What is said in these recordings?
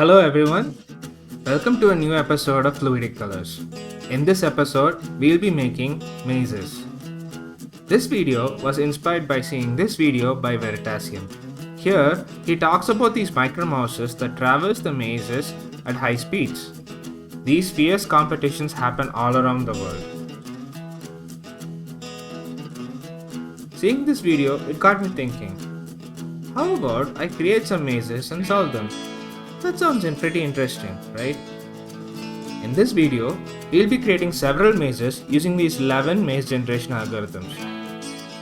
Hello everyone, welcome to a new episode of Fluidic Colors. In this episode, we'll be making mazes. This video was inspired by seeing this video by Veritasium. Here, he talks about these micromouses that traverse the mazes at high speeds. These fierce competitions happen all around the world. Seeing this video, it got me thinking, how about I create some mazes and solve them? That sounds pretty interesting, right? In this video, we'll be creating several mazes using these 11 maze generation algorithms.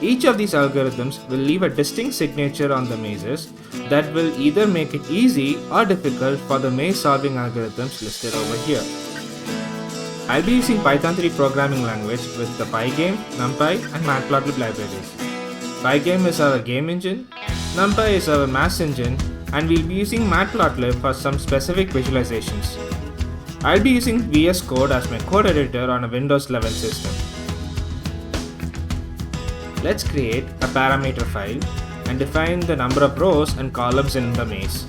Each of these algorithms will leave a distinct signature on the mazes that will either make it easy or difficult for the maze solving algorithms listed over here. I'll be using Python 3 programming language with the Pygame, NumPy and Matplotlib libraries. Pygame is our game engine, NumPy is our math engine, and we'll be using Matplotlib for some specific visualizations. I'll be using VS Code as my code editor on a Windows 11 system. Let's create a parameter file and define the number of rows and columns in the maze.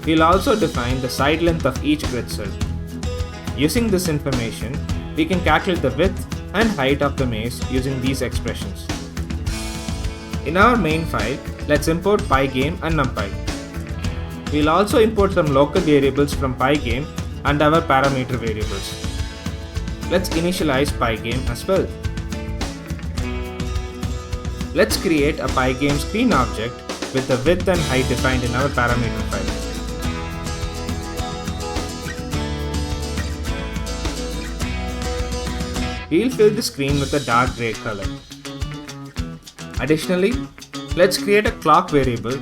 We'll also define the side length of each grid cell. Using this information, we can calculate the width and height of the maze using these expressions. In our main file, let's import Pygame and NumPy. We'll also import some local variables from Pygame and our parameter variables. Let's initialize Pygame as well. Let's create a Pygame screen object with the width and height defined in our parameter file. We'll fill the screen with a dark gray color. Additionally, let's create a clock variable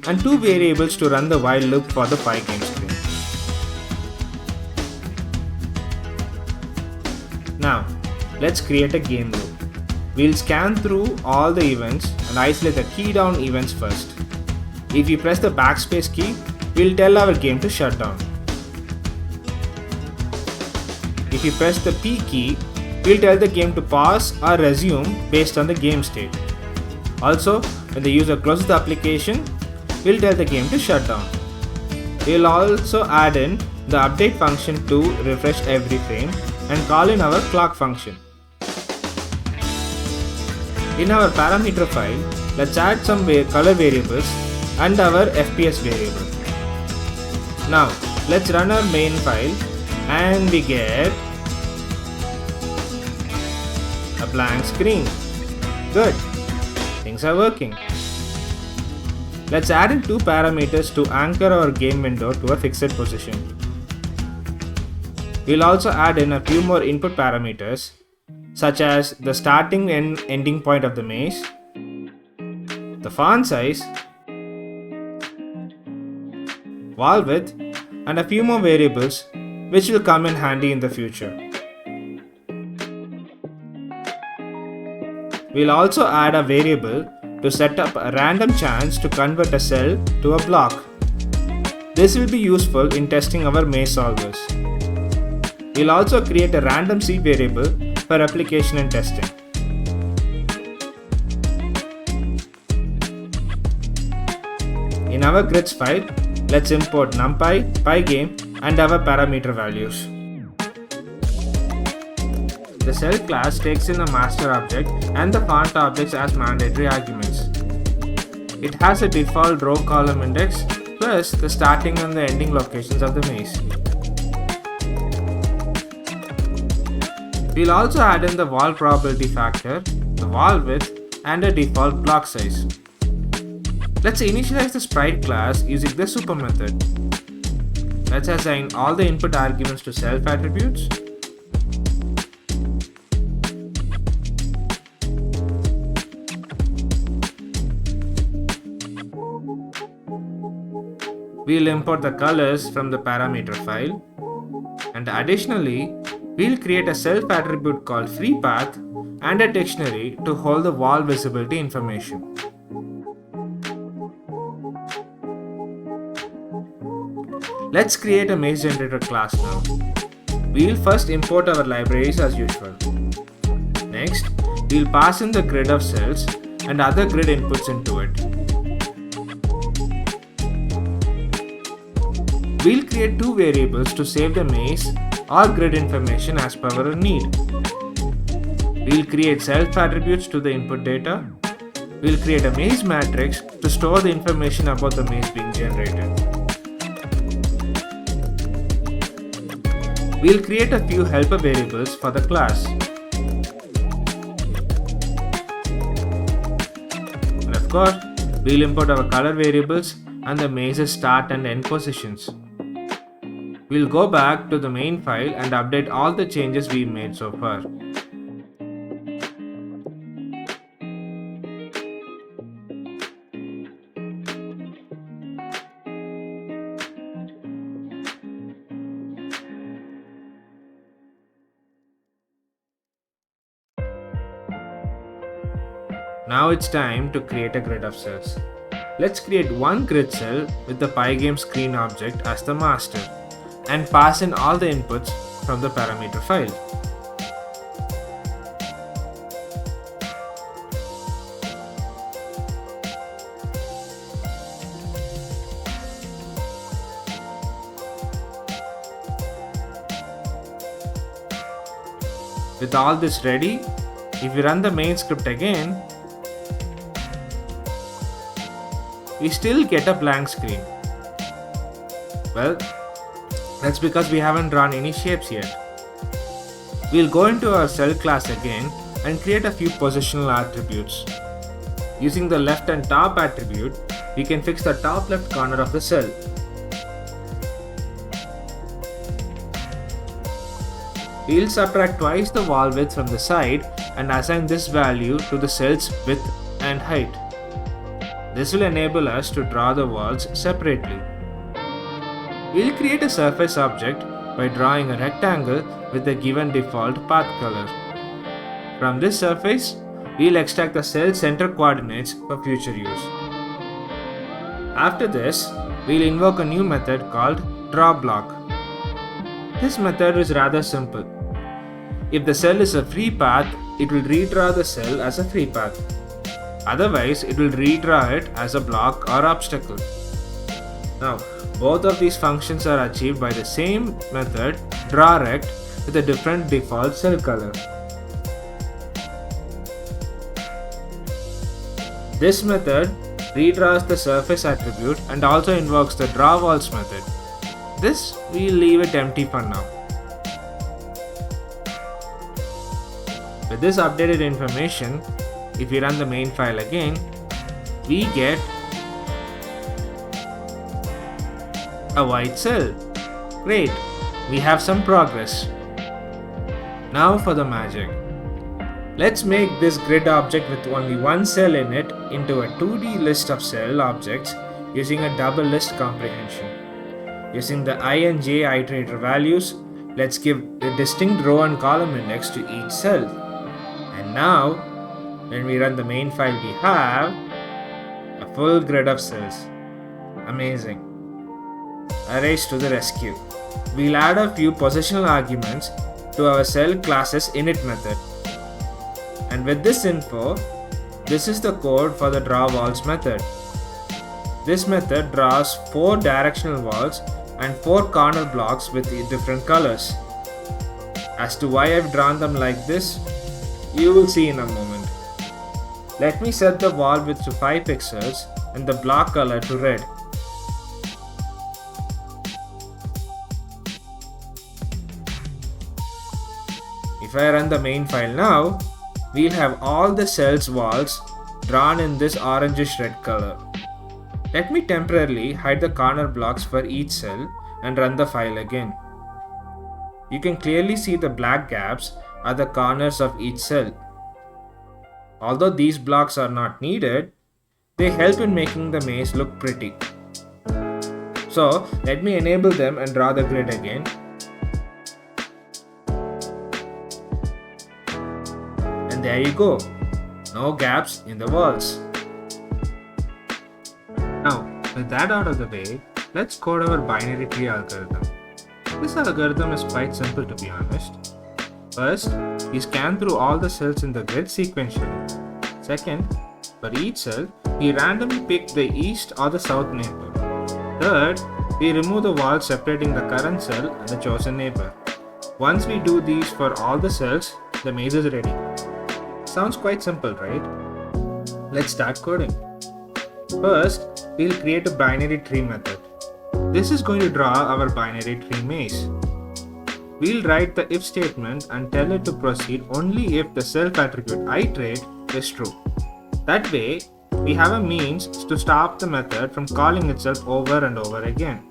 and two variables to run the while loop for the Pygame screen. Now, let's create a game loop. We'll scan through all the events and isolate the key down events first. If you press the backspace key, we'll tell our game to shut down. If you press the P key, we'll tell the game to pause or resume based on the game state. Also, when the user closes the application, we'll tell the game to shut down. We'll also add in the update function to refresh every frame and call in our clock function. In our parameter file, let's add some color variables and our FPS variable. Now, let's run our main file and we get a blank screen. Good, things are working. Let's add in two parameters to anchor our game window to a fixed position. We'll also add in a few more input parameters such as the starting and ending point of the maze, the font size, wall width, and a few more variables which will come in handy in the future. We'll also add a variable to set up a random chance to convert a cell to a block. This will be useful in testing our maze solvers. We'll also create a random seed variable for application and testing. In our grids file, let's import NumPy, Pygame, and our parameter values. The cell class takes in a master object and the font objects as mandatory arguments. It has a default row column index plus the starting and the ending locations of the maze. We'll also add in the wall probability factor, the wall width, and a default block size. Let's initialize the sprite class using the super method. Let's assign all the input arguments to self attributes. We'll import the colors from the parameter file, and additionally, we'll create a self attribute called freePath and a dictionary to hold the wall visibility information. Let's create a maze generator class now. We'll first import our libraries as usual. Next, we'll pass in the grid of cells and other grid inputs into it. We'll create two variables to save the maze or grid information as per our need. We'll create self attributes to the input data. We'll create a maze matrix to store the information about the maze being generated. We'll create a few helper variables for the class. And of course, we'll import our color variables and the maze's start and end positions. We'll go back to the main file and update all the changes we made so far. Now it's time to create a grid of cells. Let's create one grid cell with the Pygame screen object as the master and pass in all the inputs from the parameter file. With all this ready, if we run the main script again, we still get a blank screen. Well, that's because we haven't drawn any shapes yet. We'll go into our cell class again and create a few positional attributes. Using the left and top attribute, we can fix the top left corner of the cell. We'll subtract twice the wall width from the side and assign this value to the cell's width and height. This will enable us to draw the walls separately. We'll create a surface object by drawing a rectangle with the given default path color. From this surface, we'll extract the cell center coordinates for future use. After this, we'll invoke a new method called drawBlock. This method is rather simple. If the cell is a free path, it will redraw the cell as a free path. Otherwise, it will redraw it as a block or obstacle. Now, both of these functions are achieved by the same method, drawRect, with a different default cell color. This method redraws the surface attribute and also invokes the drawWalls method. This we'll leave it empty for now. With this updated information, if we run the main file again, we get a white cell. Great, we have some progress. Now for the magic. Let's make this grid object with only one cell in it into a 2D list of cell objects using a double list comprehension. Using the I and j iterator values, let's give a distinct row and column index to each cell. And now, when we run the main file, we have a full grid of cells. Amazing. Arrays to the rescue. We'll add a few positional arguments to our cell class's init method. And with this info, this is the code for the drawWalls method. This method draws 4 directional walls and 4 corner blocks with different colors. As to why I've drawn them like this, you will see in a moment. Let me set the wall width to 5 pixels and the block color to red. If I run the main file now, we'll have all the cells' walls drawn in this orangish red color. Let me temporarily hide the corner blocks for each cell and run the file again. You can clearly see the black gaps at the corners of each cell. Although these blocks are not needed, they help in making the maze look pretty. So let me enable them and draw the grid again. And there you go, no gaps in the walls. Now, with that out of the way, let's code our binary tree algorithm. This algorithm is quite simple, to be honest. First, we scan through all the cells in the grid sequentially. Second, for each cell, we randomly pick the east or the south neighbor. Third, we remove the wall separating the current cell and the chosen neighbor. Once we do these for all the cells, the maze is ready. Sounds quite simple, right? Let's start coding. First, we'll create a binary tree method. This is going to draw our binary tree maze. We'll write the if statement and tell it to proceed only if the self attribute iterate is true. That way, we have a means to stop the method from calling itself over and over again.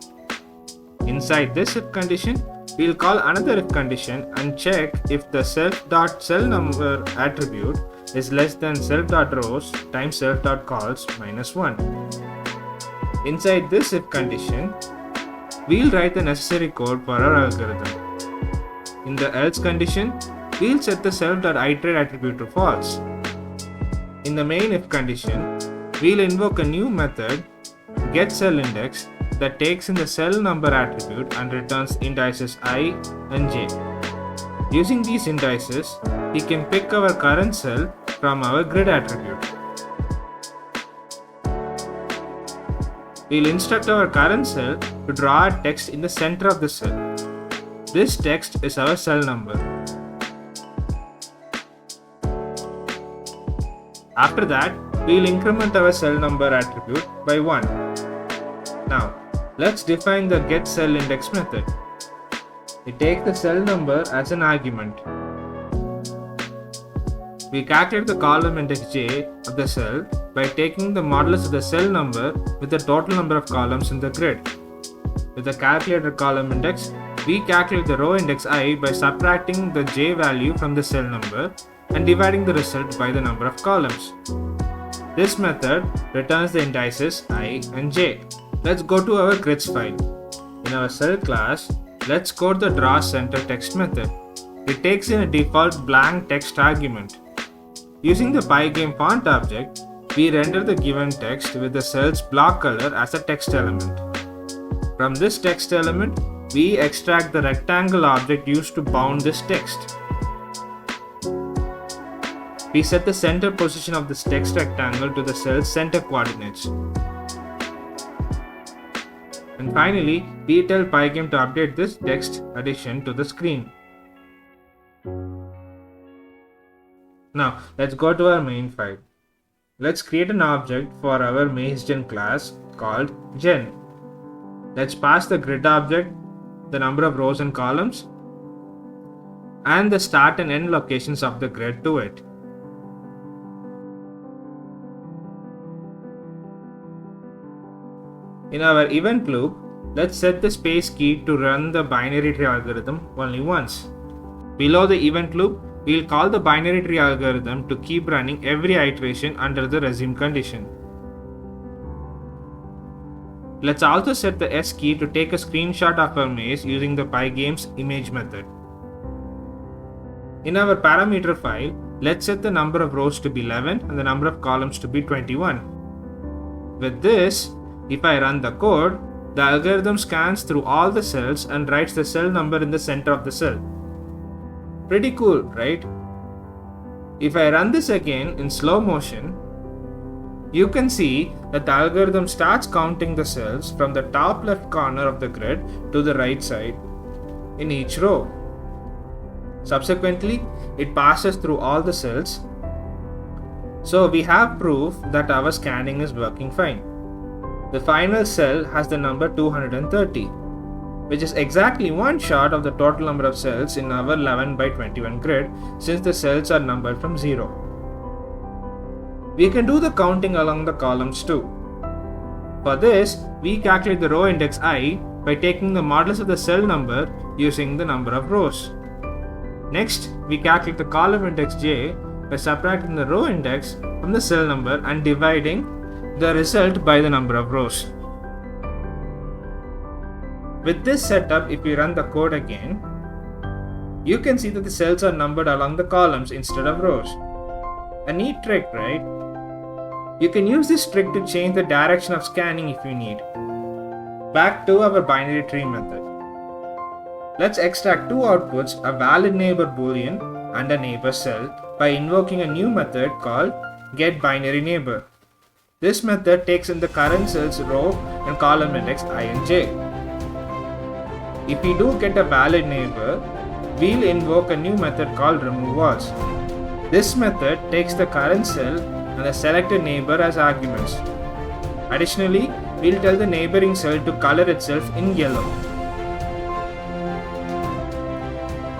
Inside this if condition, we'll call another if condition and check if the self.cellNumber attribute is less than self.rows times self.calls minus 1. Inside this if condition, we'll write the necessary code for our algorithm. In the else condition, we'll set the self.iterate attribute to false. In the main if condition, we'll invoke a new method, getCellIndex, that takes in the cell number attribute and returns indices I and j. Using these indices, we can pick our current cell from our grid attribute. We'll instruct our current cell to draw a text in the center of the cell. This text is our cell number. After that, we'll increment our cell number attribute by 1. Now, let's define the getCellIndex method. It takes the cell number as an argument. We calculate the column index j of the cell by taking the modulus of the cell number with the total number of columns in the grid. With the calculated column index, we calculate the row index I by subtracting the j value from the cell number and dividing the result by the number of columns. This method returns the indices I and j. Let's go to our grids file. In our cell class, let's code the drawCenter text method. It takes in a default blank text argument. Using the Pygame font object, we render the given text with the cell's block color as a text element. From this text element, we extract the rectangle object used to bound this text. We set the center position of this text rectangle to the cell's center coordinates. And finally, we tell Pygame to update this text addition to the screen. Now, let's go to our main file. Let's create an object for our MazeGen class called Gen. Let's pass the grid object, the number of rows and columns, and the start and end locations of the grid to it. In our event loop, let's set the space key to run the binary tree algorithm only once. Below the event loop, we'll call the binary tree algorithm to keep running every iteration under the resume condition. Let's also set the S key to take a screenshot of our maze using the Pygame's image method. In our parameter file, let's set the number of rows to be 11 and the number of columns to be 21. With this, if I run the code, the algorithm scans through all the cells and writes the cell number in the center of the cell. Pretty cool, right? If I run this again in slow motion, you can see that the algorithm starts counting the cells from the top left corner of the grid to the right side in each row. Subsequently, it passes through all the cells. So we have proof that our scanning is working fine. The final cell has the number 230, which is exactly one shot of the total number of cells in our 11 by 21 grid, since the cells are numbered from 0. We can do the counting along the columns too. For this, we calculate the row index I by taking the modulus of the cell number using the number of rows. Next, we calculate the column index j by subtracting the row index from the cell number and dividing the result by the number of rows. With this setup, if we run the code again, you can see that the cells are numbered along the columns instead of rows. A neat trick, right? You can use this trick to change the direction of scanning if you need. Back to our binary tree method. Let's extract two outputs, a valid neighbor boolean and a neighbor cell, by invoking a new method called GetBinaryNeighbour. This method takes in the current cell's row and column index I and j. if we do get a valid neighbor, we'll invoke a new method called removeWalls. This method takes the current cell and the selected neighbor as arguments. Additionally, we'll tell the neighboring cell to color itself in yellow.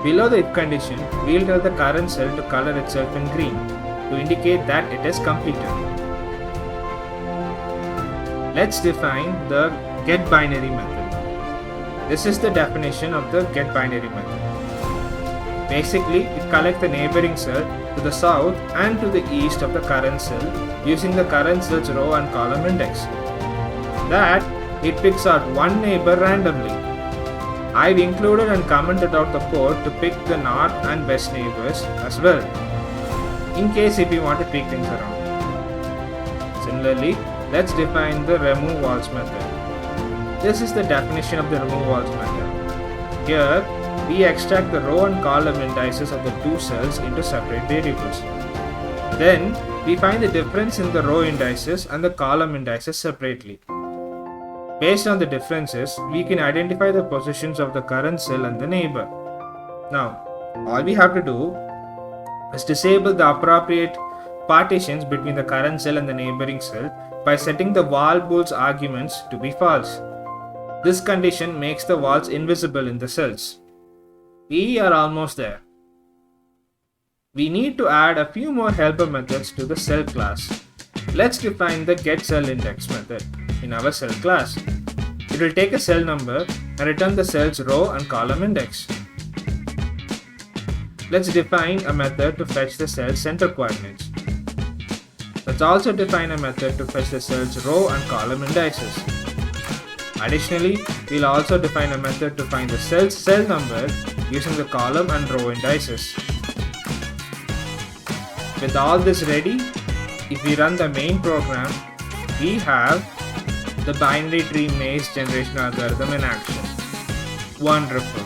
Below the if condition, we'll tell the current cell to color itself in green to indicate that it is completed. Let's define the getBinary method. This is the definition of the getBinary method. Basically, it collects the neighboring cell to the south and to the east of the current cell using the current cell's row and column index. That it picks out one neighbor randomly. I've included and commented out the code to pick the north and west neighbors as well, in case if you want to tweak things around. Similarly, let's define the removeWalls method. This is the definition of the removeWalls method. Here, we extract the row and column indices of the two cells into separate variables. Then, we find the difference in the row indices and the column indices separately. Based on the differences, we can identify the positions of the current cell and the neighbor. Now, all we have to do is disable the appropriate partitions between the current cell and the neighboring cell by setting the wall bool's arguments to be false. This condition makes the walls invisible in the cells. We are almost there. We need to add a few more helper methods to the cell class. Let's define the getCellIndex method in our cell class. It will take a cell number and return the cell's row and column index. Let's define a method to fetch the cell's center coordinates. Let's also define a method to fetch the cell's row and column indices. Additionally, we'll also define a method to find the cell's cell number using the column and row indices. With all this ready, if we run the main program, we have the binary tree maze generation algorithm in action. Wonderful.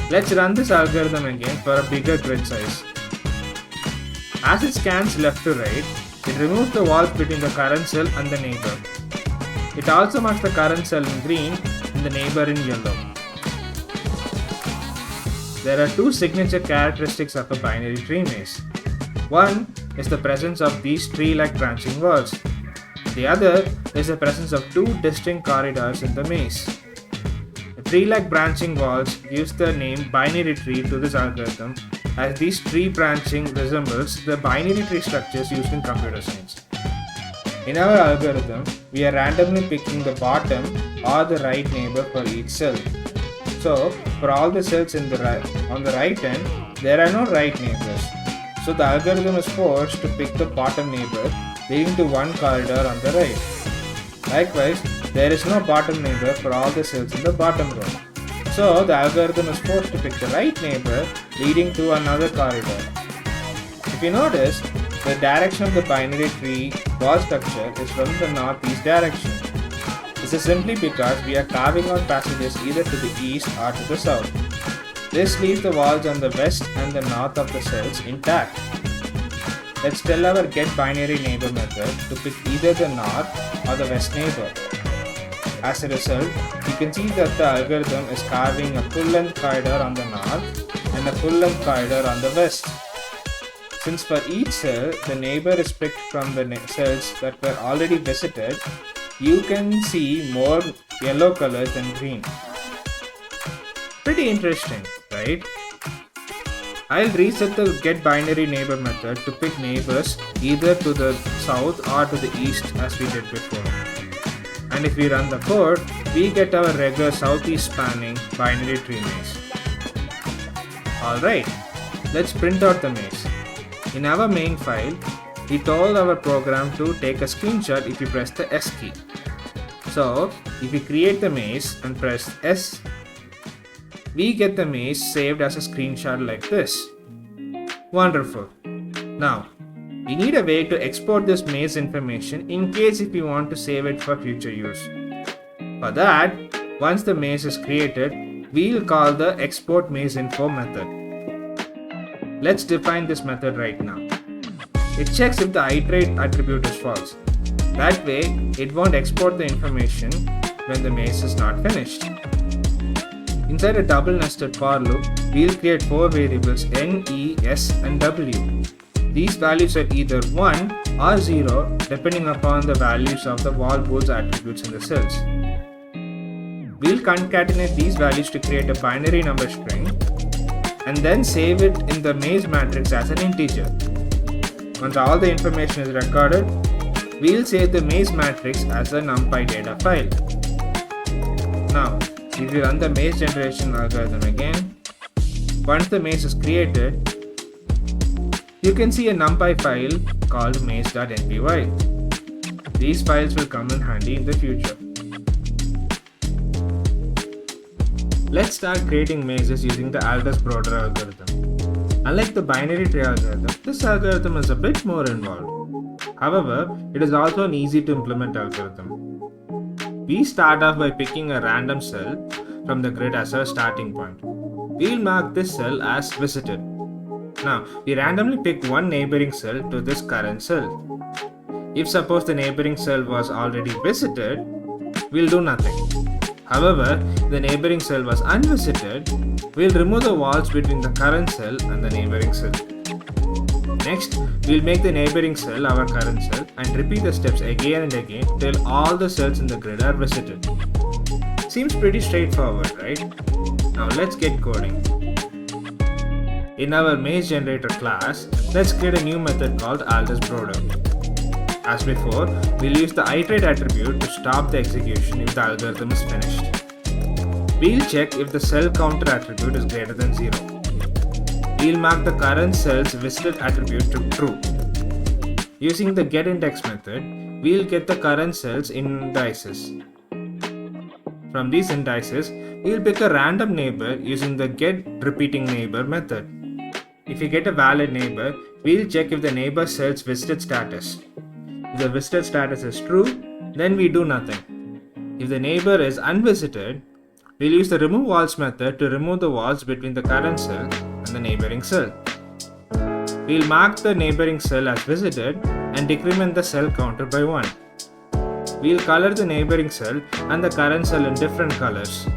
Let's run this algorithm again for a bigger grid size. As it scans left to right, it removes the walls between the current cell and the neighbor. It also marks the current cell in green and the neighbor in yellow. There are two signature characteristics of a binary tree maze. One is the presence of these tree-like branching walls. The other is the presence of two distinct corridors in the maze. The tree-like branching walls gives the name binary tree to this algorithm, as these tree branching resembles the binary tree structures used in computer science. In our algorithm, we are randomly picking the bottom or the right neighbor for each cell. So, for all the cells on the right end, there are no right neighbors. So the algorithm is forced to pick the bottom neighbor, leading to one corridor on the right. Likewise, there is no bottom neighbor for all the cells in the bottom row. So the algorithm is forced to pick the right neighbor, leading to another corridor. If you notice, the direction of the binary tree wall structure is from the northeast direction. This is simply because we are carving out passages either to the east or to the south. This leaves the walls on the west and the north of the cells intact. Let's tell our getBinaryNeighbour method to pick either the north or the west neighbor. As a result, you can see that the algorithm is carving a full-length corridor on the north and a full-length corridor on the west. Since for each cell, the neighbor is picked from the cells that were already visited, you can see more yellow colors than green. Pretty interesting, right? I'll reset the getBinaryNeighbour method to pick neighbors either to the south or to the east as we did before. And if we run the code, we get our regular southeast spanning binary tree maze. Alright, let's print out the maze. In our main file, we told our program to take a screenshot if you press the S key. So, if we create the maze and press S, we get the maze saved as a screenshot like this. Wonderful. Now, we need a way to export this maze information in case if we want to save it for future use. For that, once the maze is created, we'll call the export maze info method. Let's define this method right now. It checks if the iterate attribute is false. That way, it won't export the information when the maze is not finished. Inside a double nested for loop, we'll create 4 variables n, e, s and w. These values are either 1 or 0 depending upon the values of the wall boards attributes in the cells. We'll concatenate these values to create a binary number string and then save it in the maze matrix as an integer. Once all the information is recorded, we'll save the maze matrix as a NumPy data file. Now, if we run the maze generation algorithm again, once the maze is created, you can see a NumPy file called maze.npy. These files will come in handy in the future. Let's start creating mazes using the Aldous-Broder algorithm. Unlike the binary tree algorithm, this algorithm is a bit more involved. However, it is also an easy to implement algorithm. We start off by picking a random cell from the grid as our starting point. We'll mark this cell as visited. Now, we randomly pick one neighboring cell to this current cell. If suppose the neighboring cell was already visited, we'll do nothing. However, if the neighboring cell was unvisited, we'll remove the walls between the current cell and the neighboring cell. Next, we'll make the neighboring cell our current cell and repeat the steps again and again till all the cells in the grid are visited. Seems pretty straightforward, right? Now let's get coding. In our maze generator class, let's create a new method called Aldous-Broder. As before, we'll use the iterate attribute to stop the execution if the algorithm is finished. We'll check if the cell counter attribute is greater than 0. We'll mark the current cell's visited attribute to true. Using the getIndex method, we'll get the current cell's indices. From these indices, we'll pick a random neighbor using the GetRepeatedNeighbour method. If we get a valid neighbor, we'll check if the neighbor cell's visited status. If the visited status is true, then we do nothing. If the neighbor is unvisited, we'll use the remove walls method to remove the walls between the current cell and the neighboring cell. We'll mark the neighboring cell as visited and decrement the cell counter by 1. We'll color the neighboring cell and the current cell in different colors.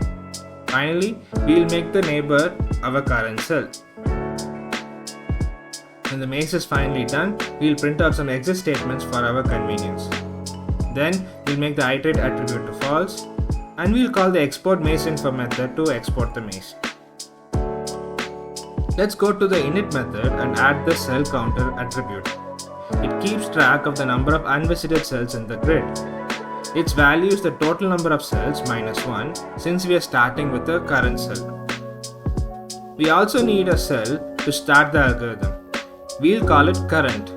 Finally, we'll make the neighbor our current cell. When the maze is finally done, we'll print out some exit statements for our convenience. Then, we'll make the iterate attribute to false, and we'll call the export maze info method to export the maze. Let's go to the init method and add the cell counter attribute. It keeps track of the number of unvisited cells in the grid. Its value is the total number of cells minus 1 since we are starting with the current cell. We also need a cell to start the algorithm. We'll call it current.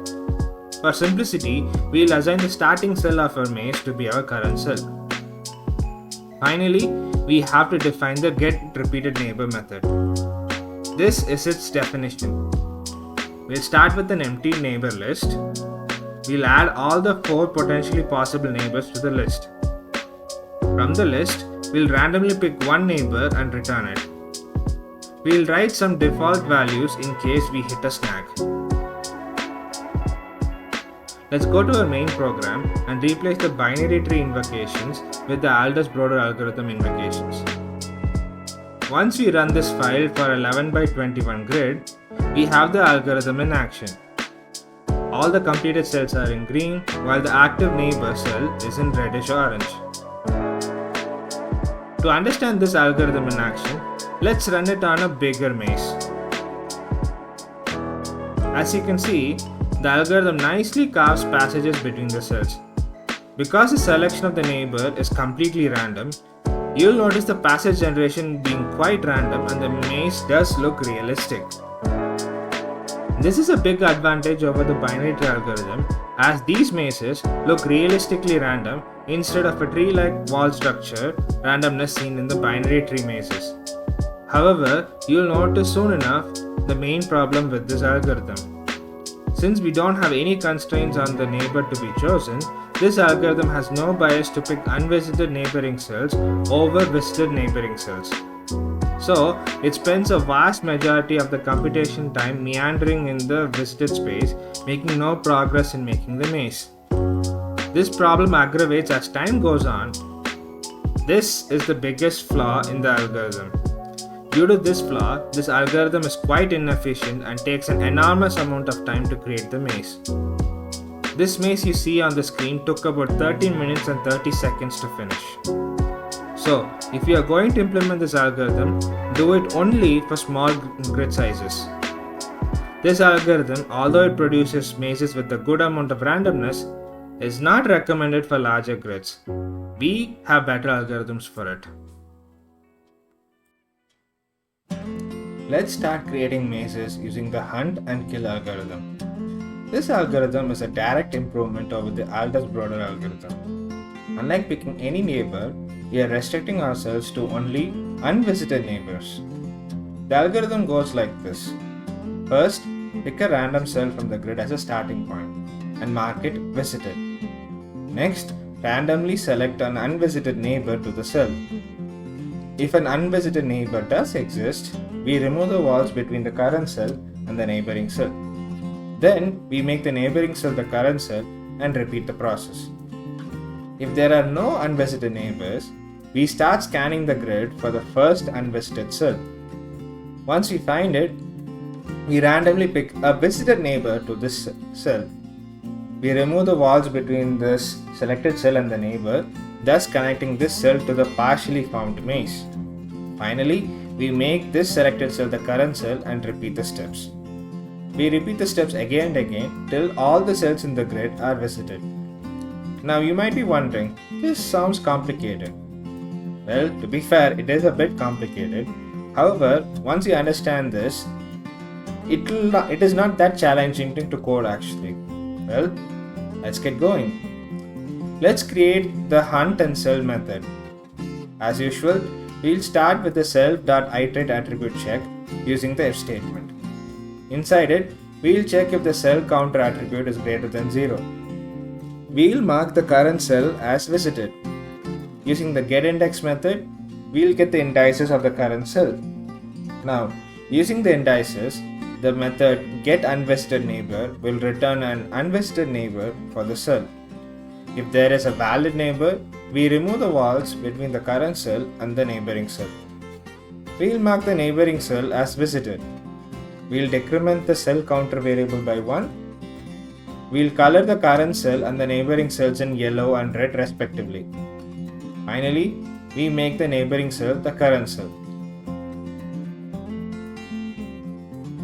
For simplicity, we'll assign the starting cell of our maze to be our current cell. Finally, we have to define the GetRepeatedNeighbour method. This is its definition. We'll start with an empty neighbor list. We'll add all the 4 potentially possible neighbors to the list. From the list, we'll randomly pick one neighbor and return it. We'll write some default values in case we hit a snag. Let's go to our main program and replace the binary tree invocations with the Aldous-Broder algorithm invocations. Once we run this file for 11 by 21 grid, we have the algorithm in action. All the completed cells are in green, while the active neighbor cell is in reddish orange. To understand this algorithm in action, let's run it on a bigger maze. As you can see, the algorithm nicely carves passages between the cells. Because the selection of the neighbor is completely random, you'll notice the passage generation being quite random and the maze does look realistic. This is a big advantage over the binary tree algorithm, as these mazes look realistically random instead of a tree-like wall structure randomness seen in the binary tree mazes. However, you'll notice soon enough the main problem with this algorithm. Since we don't have any constraints on the neighbor to be chosen, this algorithm has no bias to pick unvisited neighboring cells over visited neighboring cells. So, it spends a vast majority of the computation time meandering in the visited space, making no progress in making the maze. This problem aggravates as time goes on. This is the biggest flaw in the algorithm. Due to this flaw, this algorithm is quite inefficient and takes an enormous amount of time to create the maze. This maze you see on the screen took about 13 minutes and 30 seconds to finish. So, if you are going to implement this algorithm, do it only for small grid sizes. This algorithm, although it produces mazes with a good amount of randomness, is not recommended for larger grids. We have better algorithms for it. Let's start creating mazes using the HuntAndKill algorithm. This algorithm is a direct improvement over the Aldous-Broder algorithm. Unlike picking any neighbor, we are restricting ourselves to only unvisited neighbors. The algorithm goes like this. First, pick a random cell from the grid as a starting point and mark it visited. Next, randomly select an unvisited neighbor to the cell. If an unvisited neighbor does exist, we remove the walls between the current cell and the neighboring cell. Then, we make the neighboring cell the current cell and repeat the process. If there are no unvisited neighbors, we start scanning the grid for the first unvisited cell. Once we find it, we randomly pick a visited neighbor to this cell. We remove the walls between this selected cell and the neighbor, thus connecting this cell to the partially formed maze. Finally, we make this selected cell the current cell and repeat the steps. We repeat the steps again and again till all the cells in the grid are visited. Now you might be wondering, this sounds complicated. Well, to be fair, it is a bit complicated. However, once you understand this, it is not that challenging to code actually. Well, let's get going. Let's create the hunt and cell method. As usual, we'll start with the self.iterate attribute check using the if statement. Inside it, we'll check if the cell counter attribute is greater than 0. We'll mark the current cell as visited. Using the getIndex method, we'll get the indices of the current cell. Now, using the indices, the method GetUnvisitedNeighbour will return an unvisited neighbor for the cell. If there is a valid neighbor, we remove the walls between the current cell and the neighboring cell. We'll mark the neighboring cell as visited. We'll decrement the cell counter variable by 1. We'll color the current cell and the neighboring cells in yellow and red respectively. Finally, we make the neighboring cell the current cell.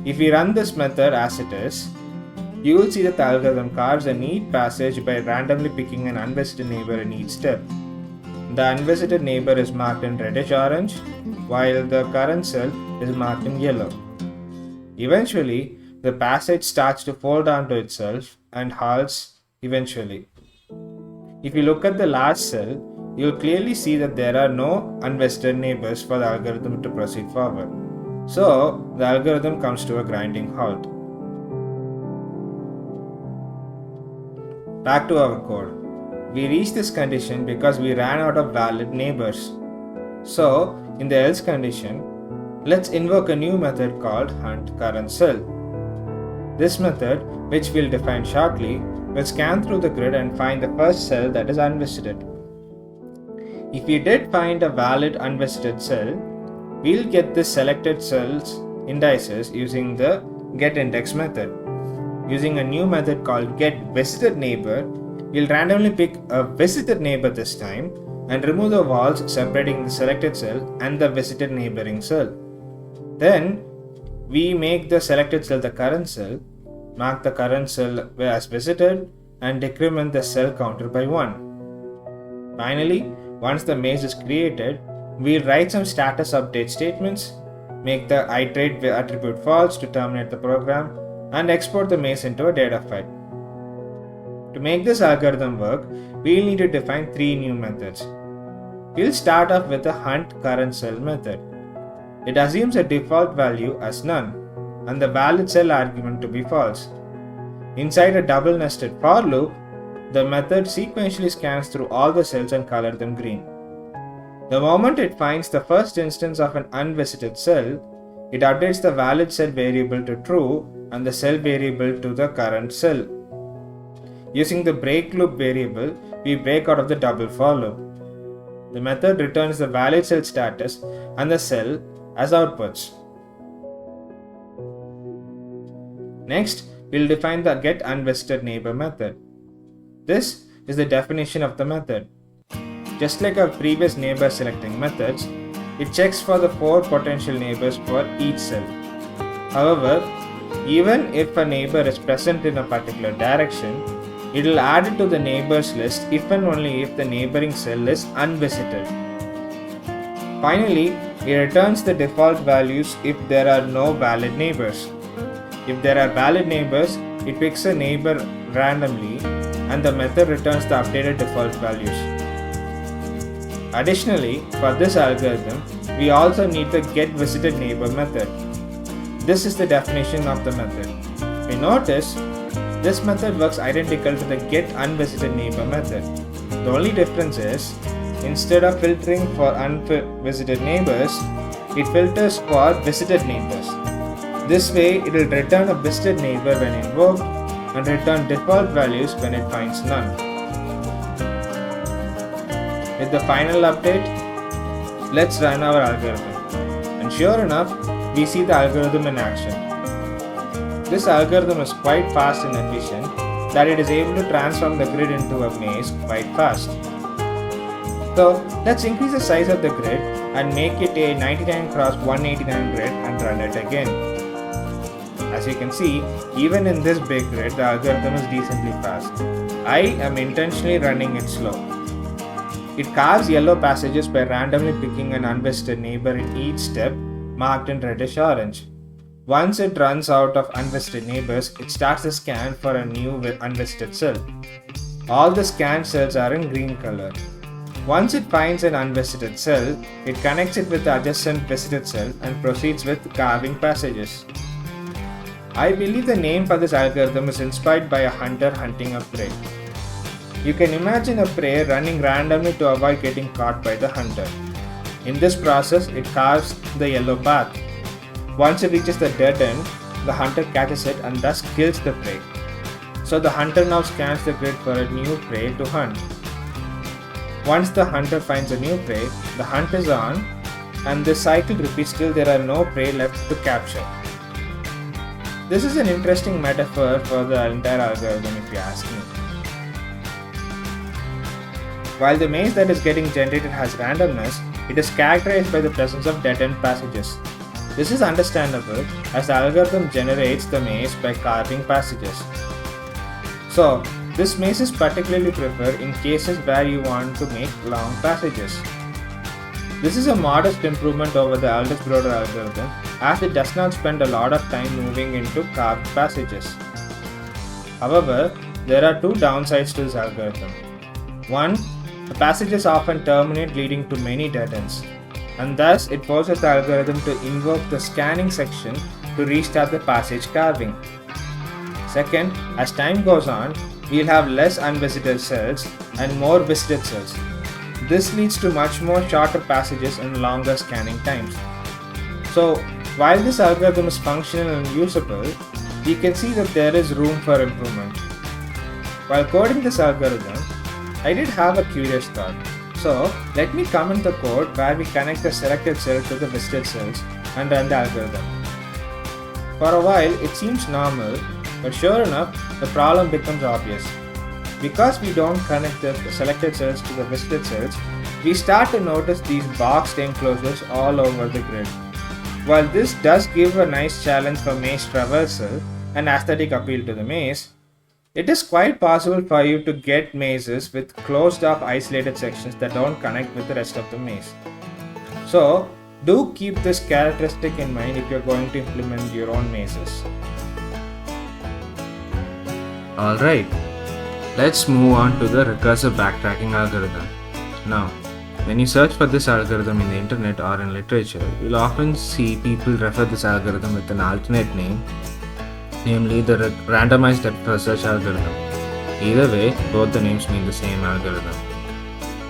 If we run this method as it is, you will see that the algorithm carves a neat passage by randomly picking an unvisited neighbor in each step. The unvisited neighbor is marked in reddish orange, while the current cell is marked in yellow. Eventually, the passage starts to fold onto itself and halts eventually. If you look at the last cell, you'll clearly see that there are no unvisited neighbors for the algorithm to proceed forward. So, the algorithm comes to a grinding halt. Back to our code. We reached this condition because we ran out of valid neighbors. So, in the else condition, let's invoke a new method called HuntCurrentCell. This method, which we'll define shortly, will scan through the grid and find the first cell that is unvisited. If we did find a valid unvisited cell, we'll get this selected cell's indices using the getIndex method. Using a new method called GetVisitedNeighbour, we'll randomly pick a visited neighbor this time and remove the walls separating the selected cell and the visited neighboring cell. Then, we make the selected cell the current cell, mark the current cell as visited, and decrement the cell counter by 1. Finally, once the maze is created, we'll write some status update statements, make the iterate attribute false to terminate the program, and export the maze into a data file. To make this algorithm work, we'll need to define 3 new methods. We'll start off with the HuntCurrentCell method. It assumes a default value as none and the valid cell argument to be false. Inside a double-nested for loop, the method sequentially scans through all the cells and color them green. The moment it finds the first instance of an unvisited cell, it updates the valid cell variable to true and the cell variable to the current cell. Using the break loop variable, we break out of the double for loop. The method returns the valid cell status and the cell as outputs. Next, we'll define the GetUnvisitedNeighbour method. This is the definition of the method. Just like our previous neighbor selecting methods, it checks for the 4 potential neighbors for each cell. However, even if a neighbor is present in a particular direction, it will add it to the neighbors list if and only if the neighboring cell is unvisited. Finally, it returns the default values if there are no valid neighbors. If there are valid neighbors, it picks a neighbor randomly and the method returns the updated default values. Additionally, for this algorithm, we also need the GetVisitedNeighbour method. This is the definition of the method. We notice this method works identical to the GetUnvisitedNeighbour method. The only difference is, instead of filtering for unvisited neighbors, it filters for visited neighbors. This way, it will return a visited neighbor when invoked and return default values when it finds none. With the final update, let's run our algorithm. And sure enough, we see the algorithm in action. This algorithm is quite fast and efficient that it is able to transform the grid into a maze quite fast. So let's increase the size of the grid and make it a 99 cross 189 grid and run it again. As you can see, even in this big grid, the algorithm is decently fast. I am intentionally running it slow. It carves yellow passages by randomly picking an unvisited neighbor in each step marked in reddish orange. Once it runs out of unvisited neighbors, it starts the scan for a new unvisited cell. All the scanned cells are in green color. Once it finds an unvisited cell, it connects it with the adjacent visited cell and proceeds with carving passages. I believe the name for this algorithm is inspired by a hunter hunting a prey. You can imagine a prey running randomly to avoid getting caught by the hunter. In this process, it carves the yellow path. Once it reaches the dead end, the hunter catches it and thus kills the prey. So the hunter now scans the grid for a new prey to hunt. Once the hunter finds a new prey, the hunt is on and the cycle repeats till there are no prey left to capture. This is an interesting metaphor for the entire algorithm if you ask me. While the maze that is getting generated has randomness, it is characterized by the presence of dead-end passages. This is understandable as the algorithm generates the maze by carving passages. So, this maze is particularly preferred in cases where you want to make long passages. This is a modest improvement over the Aldous-Broder algorithm as it does not spend a lot of time moving into carved passages. However, there are 2 downsides to this algorithm. One, the passages often terminate leading to many dead ends, and thus it forces the algorithm to invoke the scanning section to restart the passage carving. Second, as time goes on, we'll have less unvisited cells and more visited cells. This leads to much more shorter passages and longer scanning times. So, while this algorithm is functional and usable, we can see that there is room for improvement. While coding this algorithm, I did have a curious thought. So, let me comment the code where we connect the selected cell to the visited cells and run the algorithm. For a while, it seems normal, but sure enough, the problem becomes obvious. Because we don't connect the selected cells to the visited cells, we start to notice these boxed enclosures all over the grid. While this does give a nice challenge for maze traversal and aesthetic appeal to the maze, it is quite possible for you to get mazes with closed off isolated sections that don't connect with the rest of the maze. So, do keep this characteristic in mind if you're going to implement your own mazes. Alright, let's move on to the recursive backtracking algorithm. Now, when you search for this algorithm in the internet or in literature, you'll often see people refer this algorithm with an alternate name, namely the randomized depth first search algorithm. Either way, both the names mean the same algorithm.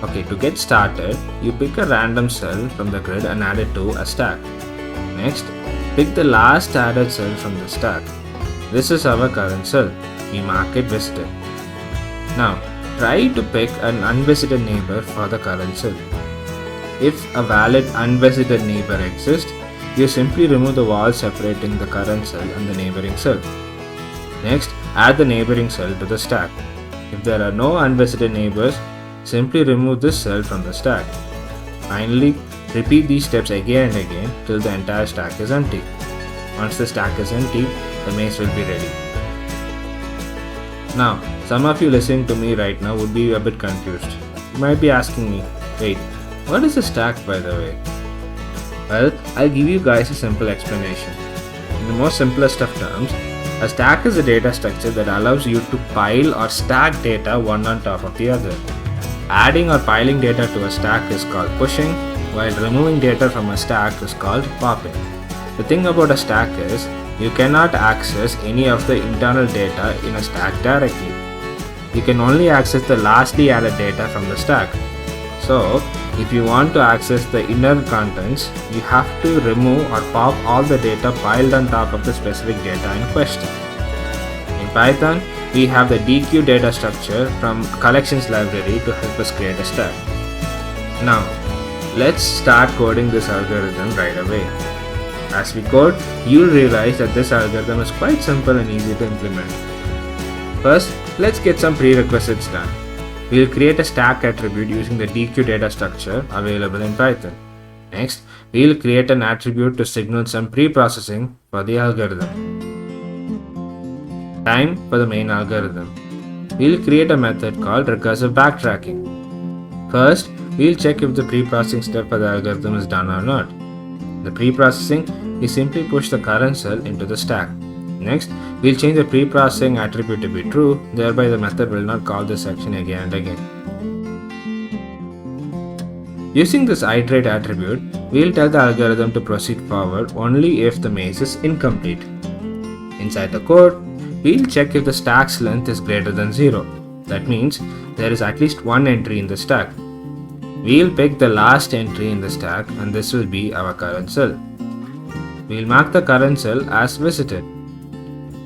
Okay, to get started, you pick a random cell from the grid and add it to a stack. Next, pick the last added cell from the stack. This is our current cell. We mark it visited. Now, try to pick an unvisited neighbor for the current cell. if a valid unvisited neighbor exists, you simply remove the wall separating the current cell and the neighboring cell. Next, add the neighboring cell to the stack. If there are no unvisited neighbors, simply remove this cell from the stack. Finally, repeat these steps again and again till the entire stack is empty. Once the stack is empty, the maze will be ready. Now, some of you listening to me right now would be a bit confused. You might be asking me, wait, what is a stack by the way? Well, I'll give you guys a simple explanation. In the most simplest of terms, a stack is a data structure that allows you to pile or stack data one on top of the other. Adding or piling data to a stack is called pushing, while removing data from a stack is called popping. The thing about a stack is, you cannot access any of the internal data in a stack directly. You can only access the lastly added data from the stack. So, if you want to access the inner contents, you have to remove or pop all the data piled on top of the specific data in question. In Python, we have the DQ data structure from collections library to help us create a stack. Now, let's start coding this algorithm right away. As we code, you'll realize that this algorithm is quite simple and easy to implement. First, let's get some prerequisites done. We'll create a stack attribute using the DQ data structure available in Python. Next, we'll create an attribute to signal some pre-processing for the algorithm. Time for the main algorithm. We'll create a method called recursive backtracking. First, we'll check if the pre-processing step for the algorithm is done or not. The pre-processing, we simply push the current cell into the stack. Next, we'll change the pre-processing attribute to be true, thereby the method will not call this section again and again. Using this iterate attribute, we'll tell the algorithm to proceed forward only if the maze is incomplete. Inside the code, we'll check if the stack's length is greater than 0. That means there is at least one entry in the stack. We'll pick the last entry in the stack and this will be our current cell. We'll mark the current cell as visited.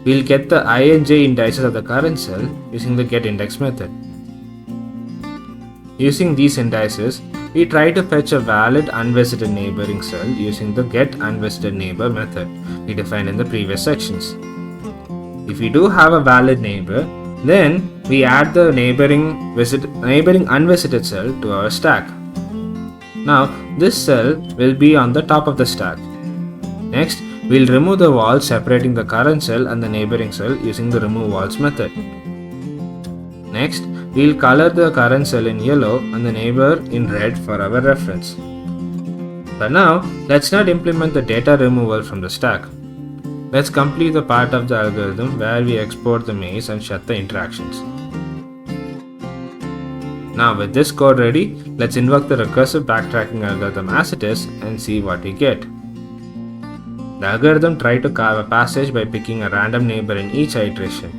We'll get the I and j indices of the current cell using the getIndex method. Using these indices, we try to fetch a valid unvisited neighboring cell using the GetUnvisitedNeighbour method we defined in the previous sections. If we do have a valid neighbor, then we add the neighboring unvisited cell to our stack. Now, this cell will be on the top of the stack. Next, we'll remove the wall separating the current cell and the neighboring cell using the remove walls method. Next, we'll color the current cell in yellow and the neighbor in red for our reference. But now, let's not implement the data removal from the stack. Let's complete the part of the algorithm where we export the maze and shut the interactions. Now with this code ready, let's invoke the recursive backtracking algorithm as it is and see what we get. The algorithm tried to carve a passage by picking a random neighbor in each iteration,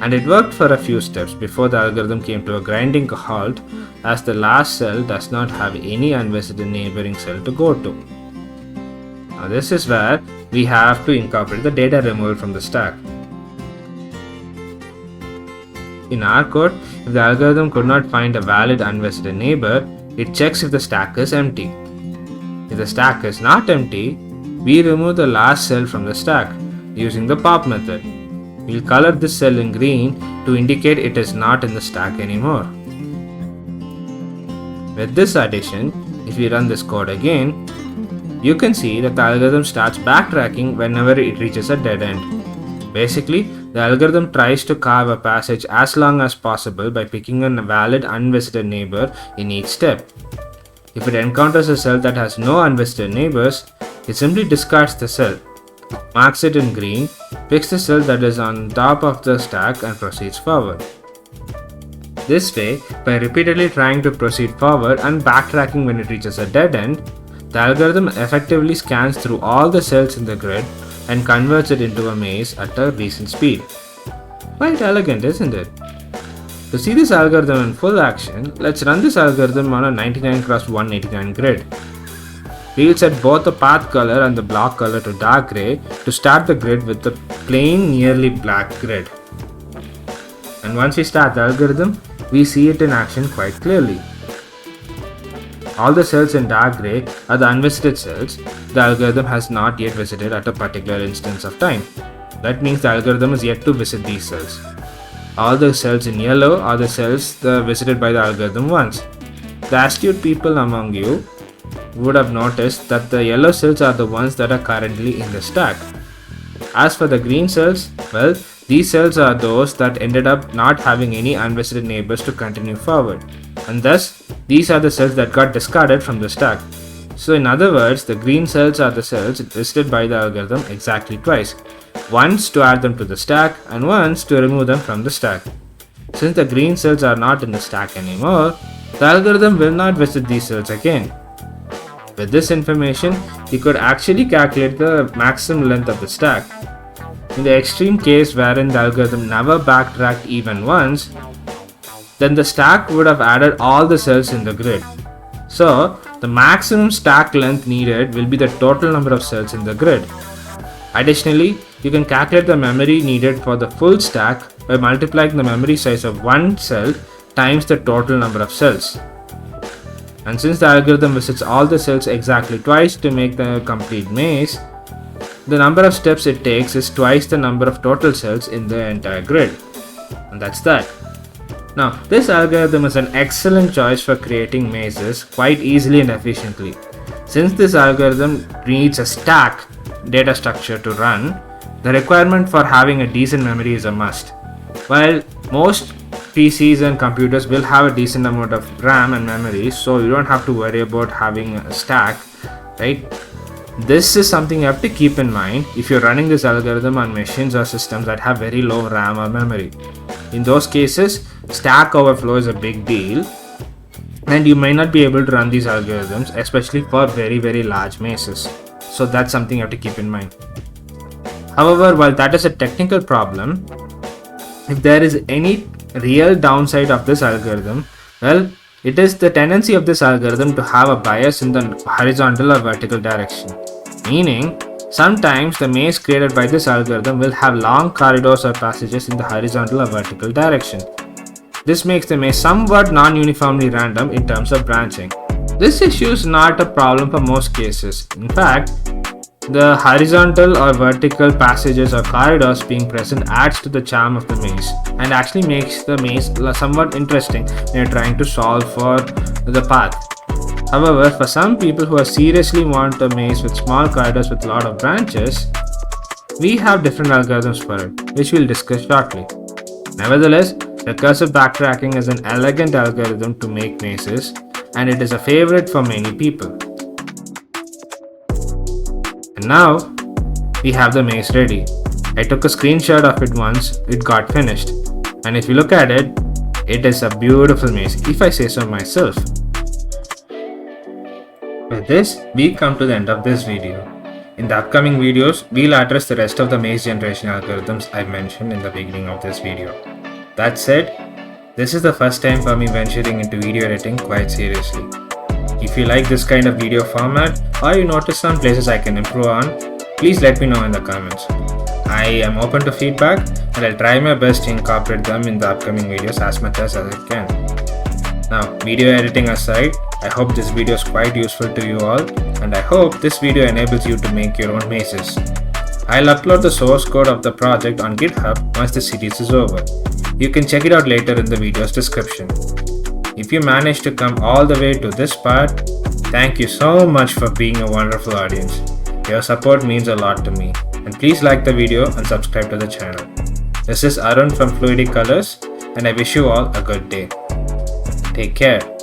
and it worked for a few steps before the algorithm came to a grinding halt as the last cell does not have any unvisited neighboring cell to go to. Now this is where we have to incorporate the data removal from the stack. In our code, if the algorithm could not find a valid unvisited neighbor, it checks if the stack is empty. If the stack is not empty, we remove the last cell from the stack using the pop method. We'll color this cell in green to indicate it is not in the stack anymore. With this addition, if we run this code again, you can see that the algorithm starts backtracking whenever it reaches a dead end. Basically, the algorithm tries to carve a passage as long as possible by picking a valid unvisited neighbor in each step. If it encounters a cell that has no unvisited neighbors, it simply discards the cell, marks it in green, picks the cell that is on top of the stack and proceeds forward. This way, by repeatedly trying to proceed forward and backtracking when it reaches a dead end, the algorithm effectively scans through all the cells in the grid and converts it into a maze at a decent speed. Quite elegant, isn't it? To see this algorithm in full action, let's run this algorithm on a 99x189 grid. We will set both the path color and the block color to dark gray to start the grid with the plain nearly black grid. And once we start the algorithm, we see it in action quite clearly. all the cells in dark gray are the unvisited cells the algorithm has not yet visited at a particular instance of time. That means the algorithm is yet to visit these cells. All the cells in yellow are the cells visited by the algorithm once. The astute people among you would have noticed that the yellow cells are the ones that are currently in the stack. As for the green cells, well, these cells are those that ended up not having any unvisited neighbors to continue forward, and thus these are the cells that got discarded from the stack. So in other words, the green cells are the cells visited by the algorithm exactly twice, once to add them to the stack and once to remove them from the stack. Since the green cells are not in the stack anymore, the algorithm will not visit these cells again. With this information, you could actually calculate the maximum length of the stack. In the extreme case wherein the algorithm never backtracked even once, then the stack would have added all the cells in the grid. So, the maximum stack length needed will be the total number of cells in the grid. Additionally, you can calculate the memory needed for the full stack by multiplying the memory size of one cell times the total number of cells. And since the algorithm visits all the cells exactly twice to make the complete maze, the number of steps it takes is twice the number of total cells in the entire grid. And that's that. Now, this algorithm is an excellent choice for creating mazes quite easily and efficiently. Since this algorithm needs a stack data structure to run, the requirement for having a decent memory is a must. While most PCs and computers will have a decent amount of RAM and memory, so you don't have to worry about having a stack, right? This is something you have to keep in mind if you're running this algorithm on machines or systems that have very low RAM or memory. In those cases, stack overflow is a big deal, and you may not be able to run these algorithms, especially for very large mazes. So that's something you have to keep in mind. However, while that is a technical problem, if there is any real downside of this algorithm, well, it is the tendency of this algorithm to have a bias in the horizontal or vertical direction. Meaning, sometimes the maze created by this algorithm will have long corridors or passages in the horizontal or vertical direction. This makes the maze somewhat non-uniformly random in terms of branching. This issue is not a problem for most cases. In fact, the horizontal or vertical passages or corridors being present adds to the charm of the maze and actually makes the maze somewhat interesting when you're trying to solve for the path. However, for some people who seriously want a maze with small corridors with a lot of branches, we have different algorithms for it, which we'll discuss shortly. Nevertheless, recursive backtracking is an elegant algorithm to make mazes, and it is a favorite for many people. And now, we have the maze ready. I took a screenshot of it once it got finished, and if you look at it, it is a beautiful maze, if I say so myself. With this, we come to the end of this video. In the upcoming videos, we'll address the rest of the maze generation algorithms I mentioned in the beginning of this video. That said, this is the first time for me venturing into video editing quite seriously. If you like this kind of video format or you notice some places I can improve on, please let me know in the comments. I am open to feedback and I'll try my best to incorporate them in the upcoming videos as much as I can. Now, video editing aside, I hope this video is quite useful to you all, and I hope this video enables you to make your own mazes. I'll upload the source code of the project on GitHub once the series is over. You can check it out later in the video's description. If you managed to come all the way to this part, thank you so much for being a wonderful audience. Your support means a lot to me, and please like the video and subscribe to the channel. This is Arun from Fluidic Colors, and I wish you all a good day. Take care.